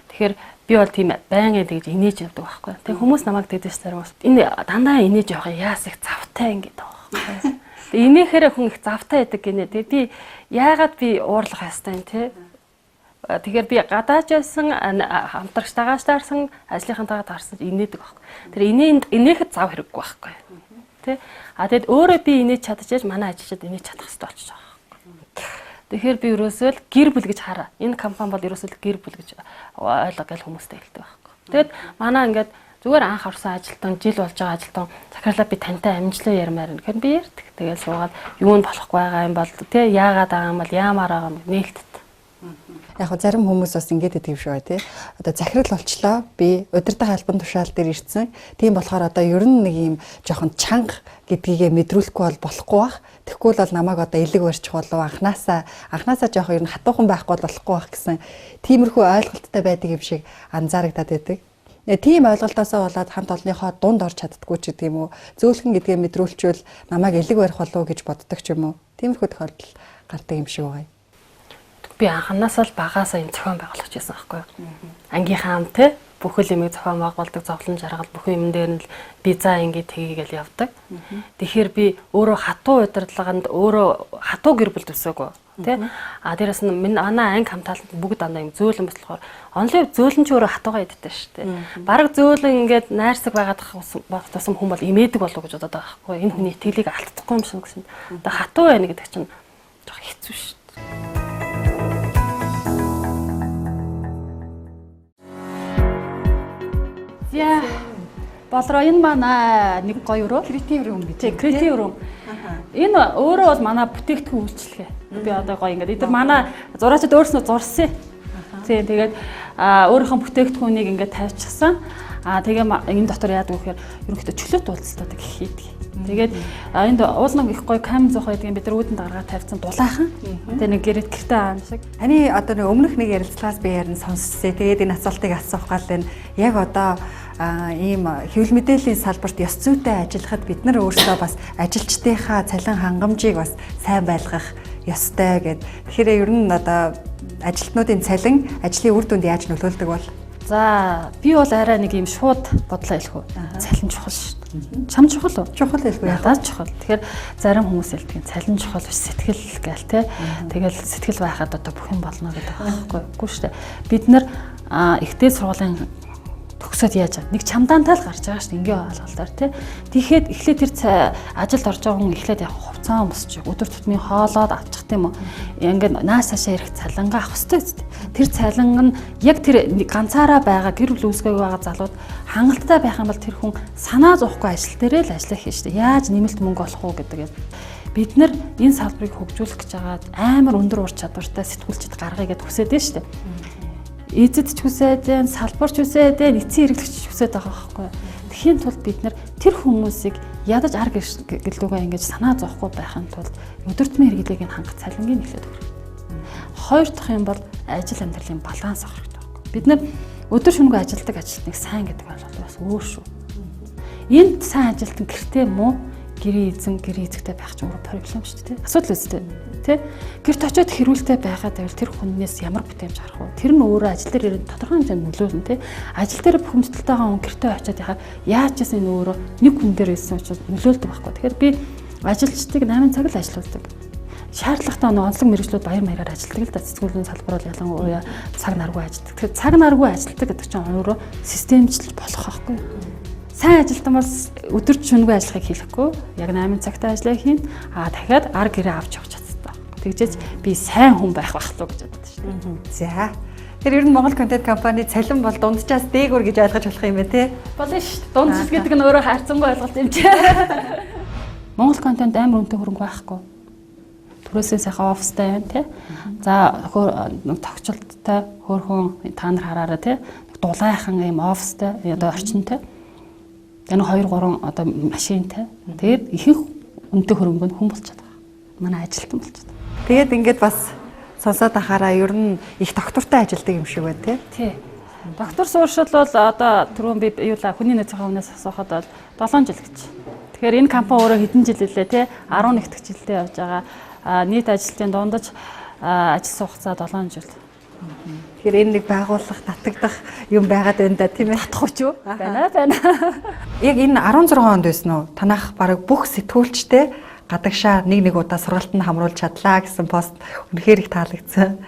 E: Тэгэхээр би бол тийм байнгын тэгж инээж явдаг байхгүй. Тэгээ хүмүүс намайг тэгдэж зарим бас энэ дандаа инээж явах яас их завтай ингээд байгаа байхгүй. Инээхээр хүн их завтай байдаг гинэ. Тэгээ би яагаад би уурлах ёстой юм те. Тэгэхээр би гадааж байсан хамтрагч тагаас таарсан ажлынхантайгаа таарсан инээдэг байхгүй. Тэр инээхэд зав хэрэггүй байхгүй. Тэ. Тэгэд өөрөө би инээж чадчихж манай ажилчид инээж чадах хэрэгтэй болчих жоох. Тэгэхээр би ерөөсөө л гэр бүл гэж хараа. Энэ компани бол ерөөсөө л гэр бүл гэж ойлгоо гэл хүмүүстэй хэлдэг байхгүй. Тэгэд манай ингээд зүгээр анх орсон ажилтан жил болж байгаа ажилтан захирлаа би тантай амжилтаа ярмаар гэхээр би ярьдаг. Тэгээд суугаад юу нь болохгүй байгаа юм бол тий яагаад байгаа юм бол яамаар байгаа юм нээлттэй.
B: Яг нь зарим хүмүүс бас ингэж идэв шүү тий. Одоо захирал болчлоо. Би удирдах албан тушаал дээр ирсэн. Тийм болохоор одоо ер нь нэг юм жоохон чанга гэдгийгээ мэдрүүлэхгүй болохгүй бах. Тэгэхгүй бол намайг одоо элэг барьчих болов анханасаа жоохон ер нь хатуухан байхгүй болохгүй бах гэсэн тиймэрхүү ойлголттой байдаг юм шиг анзаарагдаад байдаг. Тийм ойлголтоосоо болоод хамт олонныхоо дунд орж чаддаггүй ч гэдэг юм уу. Зөөлхөн гэдгээ мэдрүүлчвэл намайг элэг барих болов гэж боддог ч юм уу. Тиймэрхүү тохиолдол гардаг юм шиг байгаа юм.
E: Би анханасаа л багаасаа энэ зохион байгуулах гэсэн байхгүй юу. Ангийнхаа ам те бүхэл юмыг зохион байгуулдаг, зовлон жаргал бүх юм дээр нь би за ингэ тгийгээл явдаг. Тэгэхээр би өөрөө хатуу удирдлаганд өөрөө хатуу гэр бүл төсөөгөө тий. Дээрэс нь минь анаа анги хамтаалт бүгд дандаа юм зөөлөн бослохоор онлын зөөлөн ч өөрөө хатуугаа иддэг шүү дээ. Бараг зөөлөн ингээд найрсаг байгаад тусам хүн бол имээдэг болов гэж бодоод байгаа байхгүй. Энэ хүний итгэлийг алдахгүй юм шиг гэсэн. Одоо хатуу байна гэдэг чинь жоох хэцүү шүү.
C: За болроо энэ манай нэг гоё өрөө
B: Креатив рум гэж.
C: Тий, креатив рум. Энэ өөрөө бол манай бүтээгдэхүүн үйлчлэгээ. Би одоо гоё ингээд эдгээр манай зураачид өөрснөө зурсан. Тий, тэгээд өөрийнхөө бүтээгдэхүүнийг ингээд тавьчихсан. Тэгээ энэ дотор яадаг вэ гэхээр ерөнхийдөө чөлөөт уулзалтууд хийдэг. Тэгээд энд уулнаг их гоё камин зоохоо гэдэг бид нар үүдэнд гаргаад тавьсан дулаахан. Тэгээ нэг гэрээ гэртээ аан шиг.
B: Таны одоо нэг өмнөх нэг ярилцлагаас би харин сонссоо. Тэгээд энэ асуултыг асуух гал энэ яг одоо ийм хэвлэл мэдээллийн салбарт ёс зүйтэй ажиллахад бид нар өөрсдөө бас ажилчдынхаа цалин хангамжийг бас сайн байлгах ёстой гэд. Тэгэхээр ер нь одоо ажилтнуудын цалин ажлын үр дүнд яаж нөлөөлдөг бол?
C: За би бол арай нэг юм шууд бодлоо хэлэх үү. Цалин чухал шүү дээ. Чам чухал уу? Чухал хэлгүй яа чухал. Тэгэхээр зарим хүмүүс хэлдэг цалин чухал биш сэтгэл гээл те. Тэгэл сэтгэл байхад одоо бүх юм болно гэдэг байхгүй. Үгүй шүү дээ. Бид нар ихтэй сургуулийн төгсөөд яаж байгаа нэг чамдаантай л гарч байгаа шүү дээ ингийн ойлголтоор тий. Тэгэхэд эхлээд тэр ажилд орж байгаа хүн эхлээд яг хувцас өмсч өдөр тутмын хоолоод авчих тийм үү. Ингээд наас цаашаа ирэх цалингаа авах хэрэгтэй зү. Тэр цалин нь яг тэр ганцаараа байгаа гэр бүл үүсгэж байгаа залууд хангалттай байх юм бол тэр хүн санаа зовхгүй ажил дээрээ л ажиллах хийж штэ. Яаж нэмэлт мөнгө олох уу гэдэг. Бид нар энэ салбарыг хөгжүүлэх гэж байгаа амар өндөр ур чадвартай сэтгүүлчд гаргая гэдээ хүсэж байна штэ. Эзэд ч хүсээд байна, салбарч хүсээд байна, эцсийн хэрэглэгч ч хүсээд байгаа байхгүй. Тэхийн тулд бид нар тэр хүмүүсийг ядаж ар гэлдүүгээ ингэж санаа зовхгүй байхын тулд өдөртмийн хэрэглэгийг хангах цалингийн нөлөөд өгөх. Хоёр дахь юм бол ажил амьдралын баланс авах хэрэгтэй байхгүй. Бид нар өдөр шөнөгүй ажилдаг ажилтныг сайн гэдэг ойлголт бас өөр шүү. Энд сайн ажилтан гэртээ муу гэрээ эзэгтэй байх ч өөрөө проблем шүү дээ. Асуудал үстэй. Тэ? Гэрт очиод хэрүүлтэй байгаад байвал тэр хүнээс ямар бүтээмж гарах вэ? Тэр нь өөрөө ажил дээр ирээд тодорхой хэмжээнд нөлөөлнө, тэ? Ажил дээр бухимдталтайгаа хүн гэртээ очиод яхаа яаж ч гэсэн өөрөө нэг хүн дээр ирсэн учраас нөлөөлдөг байхгүй. Тэгэхээр би ажилчдыг 8 цаг л ажилуулдаг. Шаардлагатай онцлог мэргэжлүүд баяр маягаар ажилтдаг л да. Цэцгүүлийн салбар бол ялангуяа цаг наргүй ажилтдаг. Тэгэхээр цаг наргүй ажилтдаг гэдэг чинь өөрөө системчлж болох байхгүй. Сайн ажилтан бол өдөр шөнөгүй ажиллахыг хийхгүй. Яг 8 цагтаа ажиллаа хийн. Дахиад ар гэрээ авч явах чаддаг. Тэгжээж би сайн хүн байх бахлуу гэж боддог шүү дээ.
B: За. Тэр ер нь Монгол контент компани цалин бол дунджаас дээгүүр гэж ойлгож болох юм байна те.
C: Болно шүү дээ. Дундчил гэдэг нь өөрөө хайрцангуй ойлголт юм чи. Монгол контент амар үнэтэй хөрөнгө байхгүй. Түрээсээ сайхан офстай байна те. За тогтчлттай хөөрхөн та нар хараараа те. Дулайхан юм офстай одоо орчинтай. Энэ 2-3 одоо машинтай. Тэгээд ихэнх үнэтэй хөрөнгө нь хүн болчиход байгаа. Манай ажилтан болчиход.
B: Тэгээд ингээд бас сонсоод ахаараа ер нь их доктортой ажилдаг юм шиг байна тий.
C: Доктор сууршил бол одоо түрүүн би юула хүний нөөцийн өмнөөс асуухад бол 7 жил гэж. Тэгэхээр энэ компани өөрөө хэдэн жил илээ тий 11 дахь жилдээ явж байгаа. Нийт ажилтны дундаж ажил суух цаа 7 жил.
B: Тэгэхээр энэ нэг байгууллага татагдах юм байгаад байна да тийм ээ.
C: Татах уу? Байна.
B: Яг энэ 16 онд байсан уу? Танах бараг бүх сэтгүүлчтэй гадагшаа нэг удаа сургалтанд хамруулж чадлаа гэсэн пост үнэхээр их таалагдсан.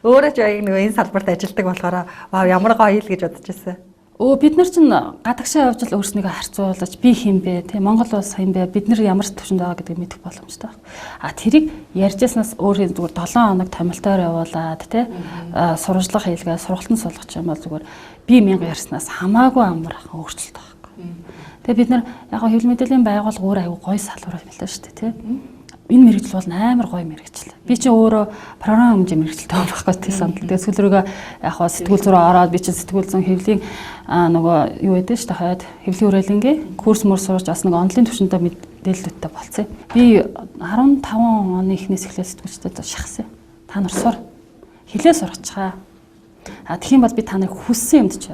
B: Өөрөө ч яг нэг энэ салбарт ажилладаг болохоор вау ямар гоё л гэж бодож байсан.
C: Бид нар чинь гадагшаа явж л өөрснийгөө харьцуулж би хэм бэ те Монгол улс хэм бэ бид нар ямар төвшөнд байгаа гэдгийг мэдэх боломжтой байна. Тэрийг ярьжсанаас өөрөө зүгээр 7 хоног томилтоор явуулаад те сурвалжлага хийлгээ сургалтанд суулгах юм бол зүгээр би 1000 ярьснаас хамаагүй амар өөрчлөлт байхгүй. Тэгээ бид нар яг хэвлэл мэдээллийн байгууллага өөр аюу гоё салбар байлаа шүү дээ те. энэ мэрэгжил бол амар гоё мэрэгжил. Би чи өөрөө програм хэмжээ мэрэгжилтэй юм байхгүй тийм санагдал. Тэгээ сүүл рүүгээ яг хаа сэтгүүл зураг ороод би чи сэтгүүл зүйн хэвлэлийн нөгөө юу гэдэг шүү дээ хаад хэвлэлийн хүрээлэнгээ курс мөр сурч бас нэг онлайн түвшинтэй мэдээлэлтэй болцсон. Би 15 оны эхнээс эхлээд сэтгүүлчтэй шахсан. Та нар сур. Хилээ сурчихаа. Тэгэх юм бол би та нарыг хүссэн юмд ч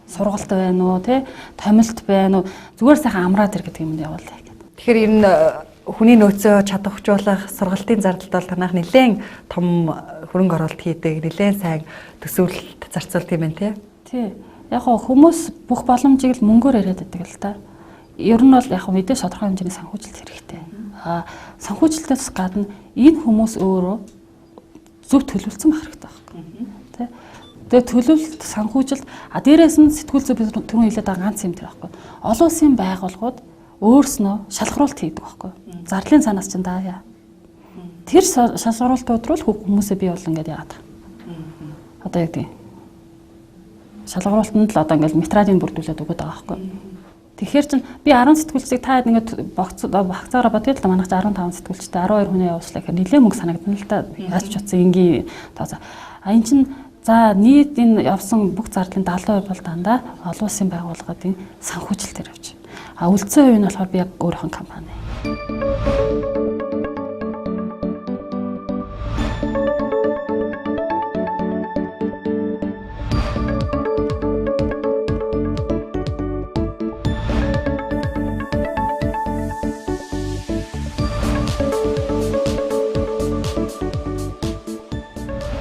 C: сургалт байна уу те томилт байна уу зүгээр сайхан амраад ир гэдэг юмд явуулъя гэдэг.
B: Тэгэхээр ер нь хүний нөөцөө чадвархжуулах сургалтын зардалд бол танах нэлээд том хөрөнгө оруулалт хийдэг, нэлээд сайн төсөөлөлт зарцуулт юм байна
C: тий. Яг хоо хүмүүс бүх боломжийг л мөнгөөр яриад байдаг л та. Ер нь бол яг хоо мэдээж тодорхой хэмжээний санхүүжилт хэрэгтэй. Санхүүжилтээс гадна энэ хүмүүс өөрөө зөв төлөвлөсөн байх хэрэгтэй байхгүй. Тий. Тэгээ төлөвлөлт санхүүжилт дээрээс нь сэтгүүл зүй түрүүн хэлээд байгаа ганц юм тэр байхгүй. Олон улсын байгууллагууд өөрснөө шалгаруулалт хийдэг байхгүй. Зарлын цаанаас ч даа. Тэр шалгаруулалтууд руу хүмүүсээ бий болно гэдээ яагаад. Одоо яг тийм. Шалгаруулалтанд л одоо ингээл метрадыг бүрдүүлээд өгöd байгаа байхгүй. Тэгэхээр чин би 10 сэтгүүлчийг та ингээд багцаараа бодъё л манайх 15 сэтгүүлчтэй 12 хүнээ явууллаа гэхээр нэлээд мөнгө санагдана л да. Яаж ч утсан энгийн тоо. Энэ чин за нийт энэ явсан бүх зардлын 70% бол дандаа олон улсын байгууллагын санхүүжилтээр явж. Үлдсэн үе нь болохоор би яг өөрийнхөө компани.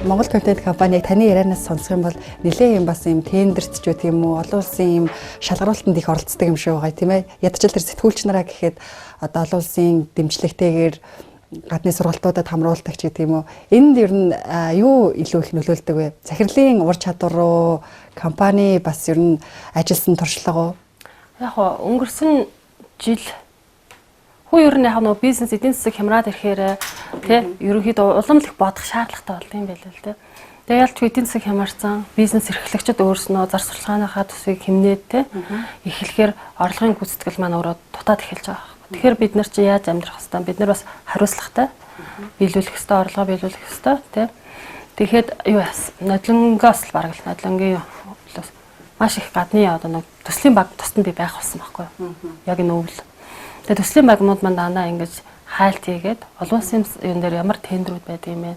B: Монгол контент компаниг таны ярианаас сонсох юм бол нэлээд юм бас юм тендерч ч гэх юм уу олон улсын юм шалгаруулалтанд их оролцдог юм шиг байгаа тийм ээ. Ядчил тэр сэтгүүлч нараа гэхэд одоо олон улсын дэмжлэгтэйгээр гадны сургалтуудад хамруулдаг ч гэдэг юм уу. Энд ер нь юу илүү их нөлөөлдөг вэ? Захирлын ур чадвар руу компани бас ер нь ажилласан туршлага уу?
E: Яг өнгөрсөн жил ер нь яг нөгөө бизнес эдийн засаг хямраад ирэхээр тий ерөнхийдөө улам л их бодох шаардлагатай болд юм байл л тий. Тэгээ ялч эдийн засаг хямарсан бизнес эрхлэгчид өөрснөө зар сурталчааныхаа төсвийг хэмнээд тий эхлэхээр орлогын гүйцэтгэл маань өөрөө дутаад эхэлж байгаа. Тэгэхээр бид нар чи яаж амьдрах хэвээр бид нар бас хариуцлагатай биелүүлэх хэвээр орлогоо биелүүлэх хэвээр тий. Тэгэхэд юу яас нодлонгоос л бараг л нодлонгийн маш их гадны одоо нэг төслийн баг тусад би байх болсон байхгүй юу. Яг энэ өвөл. Тэгээ төслийн багнууд маань дандаа ингэж хайлт хийгээд олон улсын юм дээр ямар тендерүүд байдаг юм бэ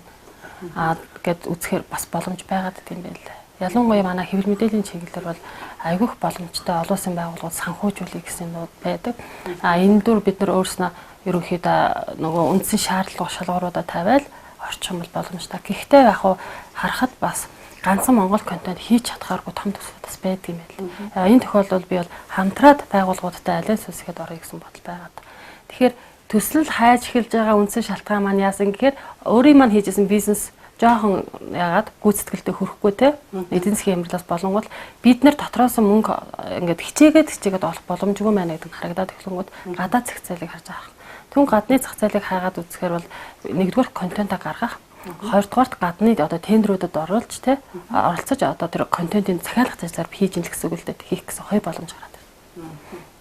E: гэд үзэхээр бас боломж байгаад идэм байл. Ялангуяа манай хэвлэл мэдээллийн чиглэлээр бол айгүйх боломжтой олон улсын байгууллагууд санхүүжүүлэх гэсэн юмуд байдаг. Энэ дөр бид нар өөрснөө ерөнхийдөө нөгөө үндсэн шаардлага шалгууруудаа тавиал орчих юм бол боломжтой. Гэхдээ яг харахад бас ганцхан Монгол контент хийж чадхааргүй том төсөл бас байдаг юм байна. Энэ тохиолдолд би бол хамтраад байгууллагуудтай алиас үсгээд орё гэсэн бодол байгаад. Тэгэхээр төсөл хайж эхэлж байгаа үндсэн шалтгаан маань яасан гэхээр өөрийн маань хийжсэн бизнес жоохон ягаад гүйцэтгэлтэй хөрөхгүй те эдийн засгийн амьдралаас болонгууд бид нар дотроос мөнгө ингээд хичээгээд олох боломжгүй байна гэдэг харагдаад эхлэнгүүд гадаад зах зээлийг харж байгаа. Түн гадны зах зээлийг хаагаад үзэхээр бол нэгдүгээр контентаа гаргах, хоёрдугаарт гадны одоо тендерүүдэд оруулж те оролцож одоо тэр контентын захиалгах зайлшгүй хийж ин л гэсэн үг л дээ хийх гэсэн хоёр боломж гараад байна.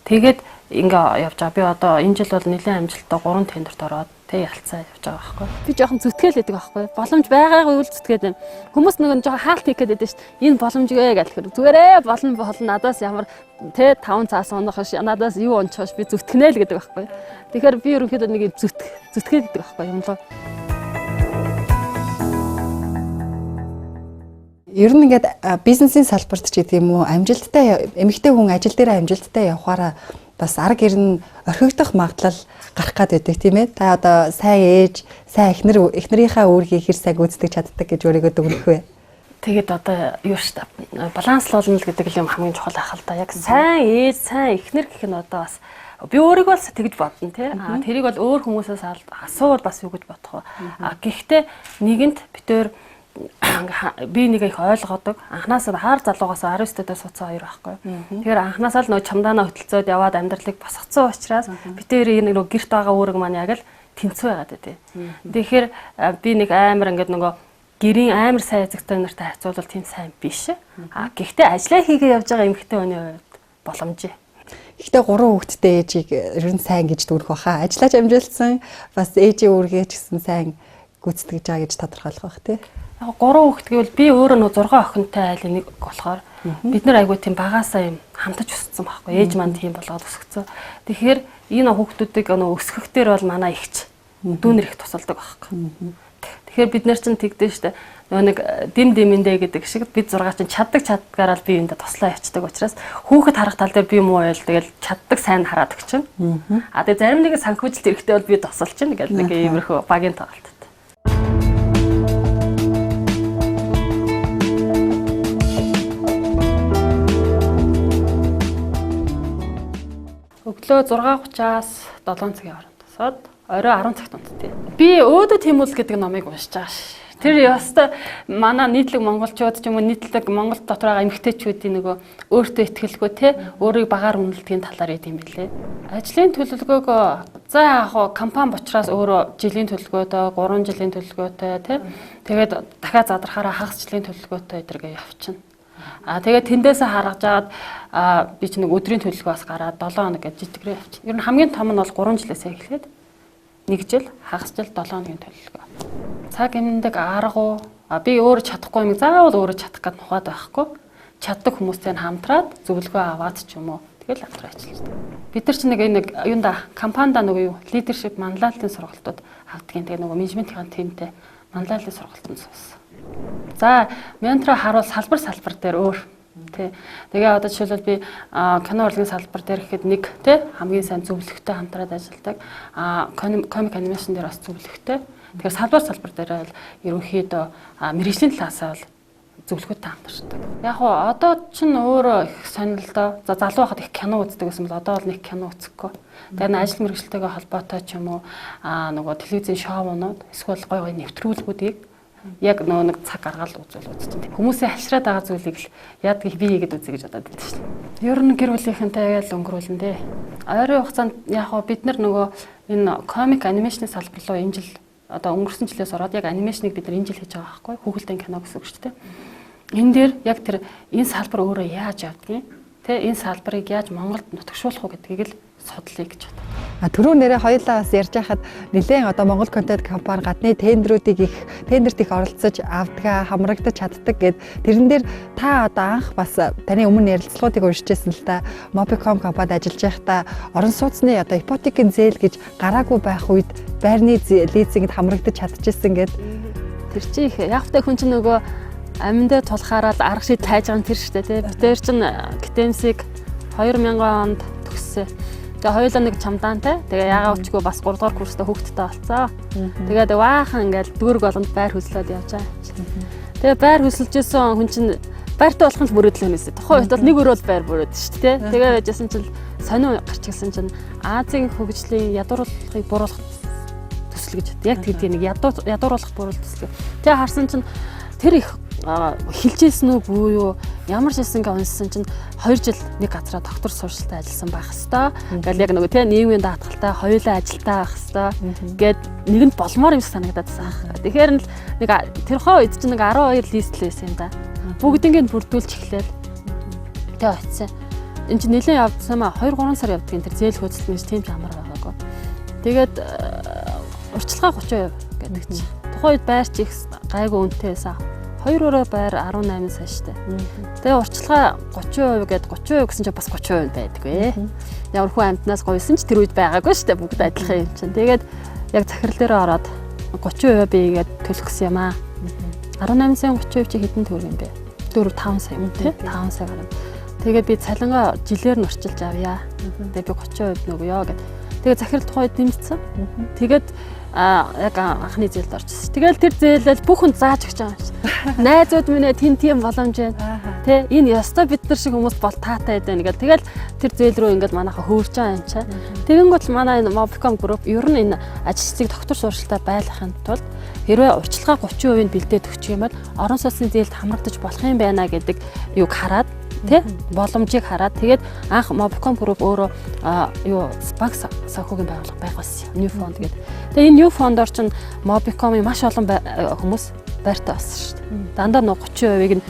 E: Тэгээд ингээ явж байгаа. Би одоо энэ жил бол нэлээд амжилттай 3 тендерт ороод тэг ялцаа явж байгаа байхгүй. Би жоохон зүтгээл байдаг байхгүй. Боломж байгаагүй үл зүтгээд байна. Хүмүүс нэг жоохон хаалт хийх гээд байдаг шүү дээ. Энэ боломжгүй гэхэлэр зүгээрээ болно надаас ямар тэ 5 цаас унах ш надаас юу унчихш би зүтгэнэ л гэдэг байхгүй. Тэгэхээр би ерөнхийдөө нэг зүтгээд байдаг байхгүй юм лоо.
B: Ер нь ингээд бизнесийн салбарт ч гэдэг юм уу амжилттай эмэгтэй хүн ажил дээр амжилттай явахаараа бас арга ирнэ орхигдох магадлал гарах гад байдаг тийм ээ. Та одоо сайн ээж, сайн эхнэрийнхээ үүргийг хэр сайн гүйцэтгэж чаддаг гэж өөрийгөө дүгнэх вэ?
E: Тэгээд одоо юу ш та баланслуулна л гэдэг юм хамгийн чухал ах л да. Яг сайн ээж, сайн эхнэр гэх нь одоо бас би өөрийгөө бас тэгж бодно тий. Тэрийг бол өөр хүмүүсээс асуувал бас юу гэж бодох вэ? Гэхдээ нэгэнт битээр би нэг их ойлгодог. Анханасаа хаар залуугаас 19 дэх суцсан хоёр байхгүй. Тэгэхээр анханасаа л нөө чамдаанаа хөтөлцөөд яваад амьдралыг босгоцсон учраас битээр нэг гэрт байгаа үүрэг маань яг л тэнцүү байгаад байдیں۔ Тэгэхээр би нэг амар ингээд нөгөө гэрийн амар сайн эзэгтэй нартай харьцуулбал тийм сайн биш. Гэхдээ ажиллаа хийгээ явж байгаа эмэгтэй хүний хувьд боломжтой.
B: Гэхдээ 3 хүүхэдтэй ээжийг ер нь сайн гэж дүрх баха. Ажиллаж амжилтсан бас ээжийн үүргээ ч гэсэн сайн гүйцэтгэж байгаа гэж тодорхойлох бах тий.
E: Яг 3 хүүхэд гэвэл би өөрөө нөө 6 охинтой айл нэг болохоор бид нар айгүй тийм багаасаа юм хамтаж өссөн байхгүй. Ээж маань тийм болоод өсгцөө. Тэгэхээр энэ хүүхдүүдийг нөө өсгөх дээр бол манай ихч дүүнэр их тусалдаг байхгүй. Тэгэхээр бид нар чинь тэгдэж штэ нөгөө нэг дим димэндэ гэдэг шиг бид 6 чинь чаддгаараа би энд туслаа явцдаг учраас хүүхэд харах тал дээр би муу байл тэгэл чаддаг сайн хараад өгч чинь. Тэгээ зарим нэг санхүүжилт эрэхтэй бол би тусалж чинь гэдэг нэг иймэрхүү багийн тоглолт. Өглөө 6:30-аас 7 цагийн хооронд тусаад орой 10 цагт унтдээ. Би өөдөө тэмүүлэл гэдэг номыг уншиж байгаа ш. Тэр ёстой манай нийтлэг монголчууд ч юм уу нийтлэг Монгол дотор байгаа эмэгтэйчүүдийн нөгөө өөртөө ихтгэлгүй те өөрийг багаар үнэлдгийн талаар идэм билээ. Ажлын төлөвлөгөөг за яг компани учраас өөрөө жилийн төлөвлөгөөтэй 3 жилийн төлөвлөгөөтэй те тэгээд дахиад задрахаараа хагас жилийн төлөвлөгөөтэй эдэргээ явчихна. Тэгээд тэндээсээ харгаж агаад би ч нэг өдрийн төлөвлөгөө бас гараад 7 хоног гэж жижигрээ явчих. Ер нь хамгийн том нь бол 3 жилээсээ эхлээд 1 жил, хагас жил 7 хоногийн төлөвлөгөө. Цаг эмнэлэг арга би өөрөө чадахгүй юм заавал өөрөө чадах гэдэг ухаад байхгүй. Чаддаг хүмүүстэй хамтраад зөвлөгөө аваад ч юм уу тэгэл хамтраа ажилладаг. Бид нар ч нэг юунда компанидаа нөгөө юу лидершип манлайлалын сургалтууд авдгийн тэгээ нөгөө менежментийн тимтэй манлайлалын сургалтанд суусан. За, ментор харуул салбар дээр өөр тий. Тэгээ одоо жишээлбэл би кино урлагийн салбар дээр гэхэд нэг тий хамгийн сайн зөвлөгтэй хамтраад ажилладаг. Комик анимашн дээр бас зөвлөгтэй. Тэгэхээр салбар дээр бол ерөнхийдөө мэргэжлийн талаасаа бол зөвлөгөөтэй хамтардаг. Яг уу одоо ч өөрөө их сонирхолтой. За залуу байхад их кино үздэг гэсэн бол одоо бол нэг кино үзэхгүй. Тэгээ ажил мэргэжилтэйгээ холбоотой ч юм уу нөгөө телевизийн шоунууд эсвэл гой нэвтрүүлгүүдийг яг нэг цаг гаргаад үзүүлж. Хүмүүсийн хашраад байгаа зүйлийг л яадаг би хийгээд үзье гэж бодоод байдаг шин. Ер нь гэр бүлийнхэнтэйгээ л өнгөрүүлнэ дээ. Ойрын хугацаанд яг бид нар нөгөө энэ комик анимашны салбар руу энэ жил одоо өнгөрсөн жилээс ороод яг анимашныг бид нар энэ жил хийж байгаа байхгүй хүүхэлдэйн кино гэсэн үг шүү дээ. Энэ дээр яг тэр энэ салбар өөрөө яаж явдгийг тэ энэ салбарыг яаж Монголд нутагшуулах уу гэдгийг л судлаа гэж боддог.
B: Түрүү нэрээ хоёулаа бас ярьж байхад нэлээд одоо Монгол контент компани гадны тендерт их оролцож авдгаа хамрагдаж чаддаг гэд тэрэн дээр та одоо анх бас таны өмнө ярилцлагуудыг уншижсэн л та Mobicom компанид ажиллаж байхдаа орон сууцны одоо ипотекийн зээл гэж гараагүй байх үед байрны лизингд хамрагдаж чадчихсан гэд
E: тэр чи их явтай хүн чинь нөгөө аминдаа тулхаараад арга шийдэл хайж байгаа нь тэр шүү дээ тий. Би тэр чин Гтэмсийг 2000 онд төгссөн. Тэгээ хоёулаа нэг чамдаантай. Тэгээ ягаа өчгөө бас 3 дугаар курстай хүүхдтэй болцоо. Тэгээд ваахан ингээл дүүрэг олонд байр хөслөөд явж байгаа. Тэгээ байр хөсөлжсэн хүн чинь байртай болох нь мөрөөдөл юмсэн. Тухайн үед бол нэг өрөөл байр мөрөөд шүү дээ. Тэгээ байжсэн чинь сонио гарч ирсэн чинь Азийн хөгжлийн ядууруулахыг бууруулах төсөл гэж. Яг тэгдэг нэг ядууруулах бууруулах төсөл. Тэгээ харсан чинь тэр их хилжсэн үгүй юу ямар жисэнгээ унссан чинь 2 жил нэг газараа доктор сурчлагтай ажилласан байх хэвээр. Ингээл яг нөгөө тийм нийгмийн даатгалтай хоёулаа ажилтаа байх хэвээр. Гээд нэгэнд болмоор юм санагдаад байсан. Тэгэхээр нэг тэр хоо үед чинь нэг 12 листлээсэн юм да. Бүгднийг бүрдүүлж эхлээл. Тэгээ очисан. Энд чинь нэлээд явдсан маа 2-3 сар явдгийн тэр зээл хөөцөлтнөөс тийм ч амар байгаагүй. Тэгээд урьдчилгаа 30% гэдэг чинь. Тухайн үед байрч их гайгүй үнэтэй байсан. 2 өрөө байр 18 сая штэ. Тэгээ урьдчилгаа 30% гээд 30% гэсэн чинь бас 30% байдаггүй. Ямар хүн амтнаас гойсон ч тэр үед байгаагүй штэ бүгд адилхан юм чинь. Тэгээд яг захирал дээр ороод 30% бийгээд төлөхсөн юм аа. 18 сая 30% чи хэдэн төгрөг юм бэ? 4-5 сая юм тий? 5 сая гарна. Тэгээд би цалингаа жилээр нь орчилж авъя. Тэгээд би 30% нөгөөё гэд. Тэгээд захирал тухайд нэмсэн. Тэгээд яг анхны зээлд орчихсон. Тэгэл тэр зээлэл бүх хүн зааж өгч байгаа юм шиг. Найзууд минь тийм боломж байна. Тэ энэ ёстой бид нар шиг хүмүүс бол таатай байдаг нэгээд тэгэл тэр зээл рүү ингээд манайха хөөрж байгаа юм чаа. Тэгэнгүүт манай энэ Mobicom Group ер нь энэ ажилчдыг доктор сургалтад байлгахын тулд хэрвээ урьдчилгаа 30% бэлдээд өгчих юм бол орон сууцны зээлд хамрагдаж болох юм байна гэдэг юг хараад тэ боломжийг хараад тэгээд анх Mobicom Group өөрөө баг санхүүгийн байгууллага байгуулсан. New Fund гэдэг. Тэгээ энэ New Fund-оор чинь Mobicom-ийн маш олон хүмүүс байртай болсон шүү дээ. Дандаа 30%-ийг нь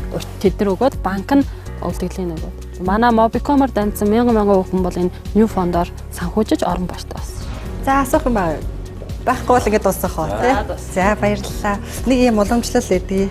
E: тэд нар өгөөд банк нь үлдэглэлийн өгөөд. Манай Mobicom-оор дамжсан 1000 хүн бол энэ New Fund-оор санхүүжиж орон баштаа болсон.
B: За асуух юм байна. Байхгүй бол ингэ дуусах уу тий. За баярлалаа. Нэг юм уламжлал өгье.